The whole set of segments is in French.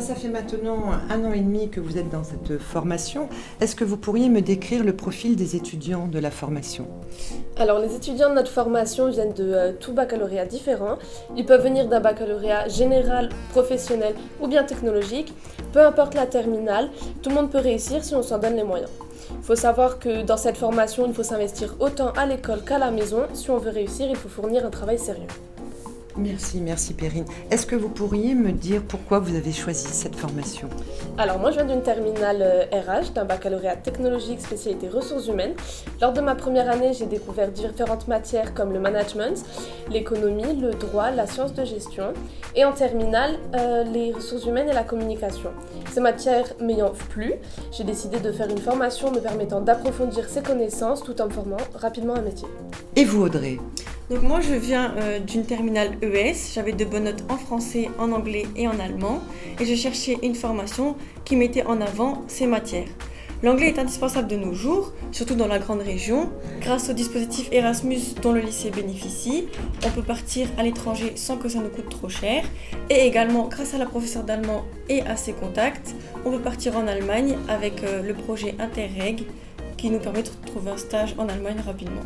ça fait maintenant 1 an et demi que vous êtes dans cette formation. Est-ce que vous pourriez me décrire le profil des étudiants de la formation? Alors, les étudiants de notre formation viennent de tout baccalauréat différents. Ils peuvent venir d'un baccalauréat général, professionnel ou bien technologique. Peu importe la terminale, tout le monde peut réussir si on s'en donne les moyens. Il faut savoir que dans cette formation, il faut s'investir autant à l'école qu'à la maison. Si on veut réussir, il faut fournir un travail sérieux. Merci Perrine. Est-ce que vous pourriez me dire pourquoi vous avez choisi cette formation? Alors moi je viens d'une terminale RH, d'un baccalauréat technologique spécialité ressources humaines. Lors de ma première année, j'ai découvert différentes matières comme le management, l'économie, le droit, la science de gestion et en terminale, les ressources humaines et la communication. Ces matières m'ayant plu, j'ai décidé de faire une formation me permettant d'approfondir ces connaissances tout en me formant rapidement un métier. Et vous Audrey? Donc moi je viens d'une terminale ES, j'avais de bonnes notes en français, en anglais et en allemand et je cherchais une formation qui mettait en avant ces matières. L'anglais est indispensable de nos jours, surtout dans la grande région. Grâce au dispositif Erasmus dont le lycée bénéficie, on peut partir à l'étranger sans que ça nous coûte trop cher. Et également, grâce à la professeure d'allemand et à ses contacts, on peut partir en Allemagne avec le projet Interreg qui nous permet de trouver un stage en Allemagne rapidement.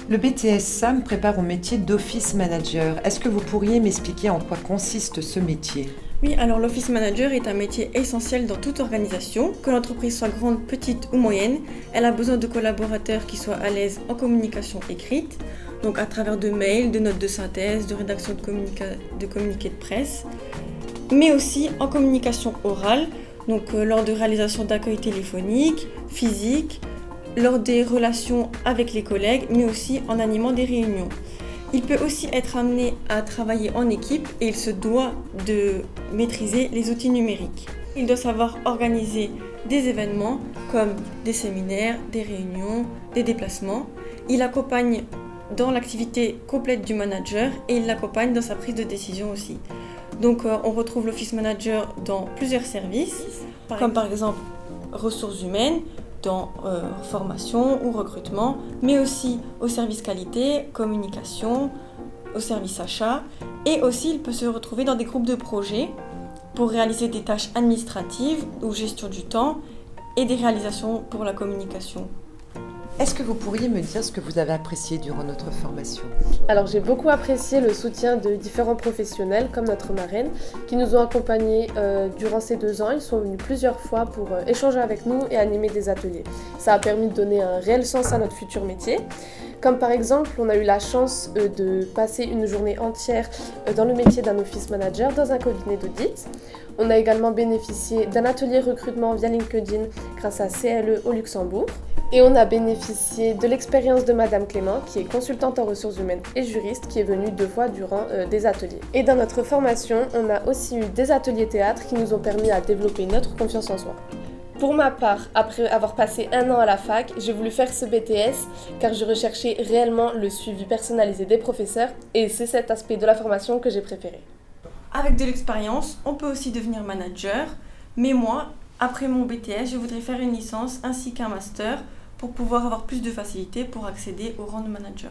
Le BTS SAM prépare au métier d'Office Manager. Est-ce que vous pourriez m'expliquer en quoi consiste ce métier? Oui, alors l'Office Manager est un métier essentiel dans toute organisation. Que l'entreprise soit grande, petite ou moyenne, elle a besoin de collaborateurs qui soient à l'aise en communication écrite, donc à travers de mails, de notes de synthèse, de rédaction de communiqués de presse, mais aussi en communication orale, donc lors de réalisation d'accueil téléphonique, physique, lors des relations avec les collègues, mais aussi en animant des réunions. Il peut aussi être amené à travailler en équipe et il se doit de maîtriser les outils numériques. Il doit savoir organiser des événements comme des séminaires, des réunions, des déplacements. Il accompagne dans l'activité complète du manager et il l'accompagne dans sa prise de décision aussi. Donc on retrouve l'Office Manager dans plusieurs services, comme par exemple ressources humaines, dans formation ou recrutement, mais aussi au service qualité, communication, au service achat, et aussi il peut se retrouver dans des groupes de projets pour réaliser des tâches administratives ou gestion du temps et des réalisations pour la communication. Est-ce que vous pourriez me dire ce que vous avez apprécié durant notre formation? Alors j'ai beaucoup apprécié le soutien de différents professionnels comme notre marraine qui nous ont accompagnés durant ces 2 ans. Ils sont venus plusieurs fois pour échanger avec nous et animer des ateliers. Ça a permis de donner un réel sens à notre futur métier. Comme par exemple, on a eu la chance de passer une journée entière dans le métier d'un office manager dans un cabinet d'audit. On a également bénéficié d'un atelier recrutement via LinkedIn grâce à CLE au Luxembourg. Et on a bénéficié de l'expérience de Madame Clément, qui est consultante en ressources humaines et juriste, qui est venue 2 fois durant des ateliers. Et dans notre formation, on a aussi eu des ateliers théâtre qui nous ont permis à développer notre confiance en soi. Pour ma part, après avoir passé 1 an à la fac, j'ai voulu faire ce BTS car je recherchais réellement le suivi personnalisé des professeurs et c'est cet aspect de la formation que j'ai préféré. Avec de l'expérience, on peut aussi devenir manager, mais moi, après mon BTS, je voudrais faire une licence ainsi qu'un master pour pouvoir avoir plus de facilité pour accéder au rang de manager.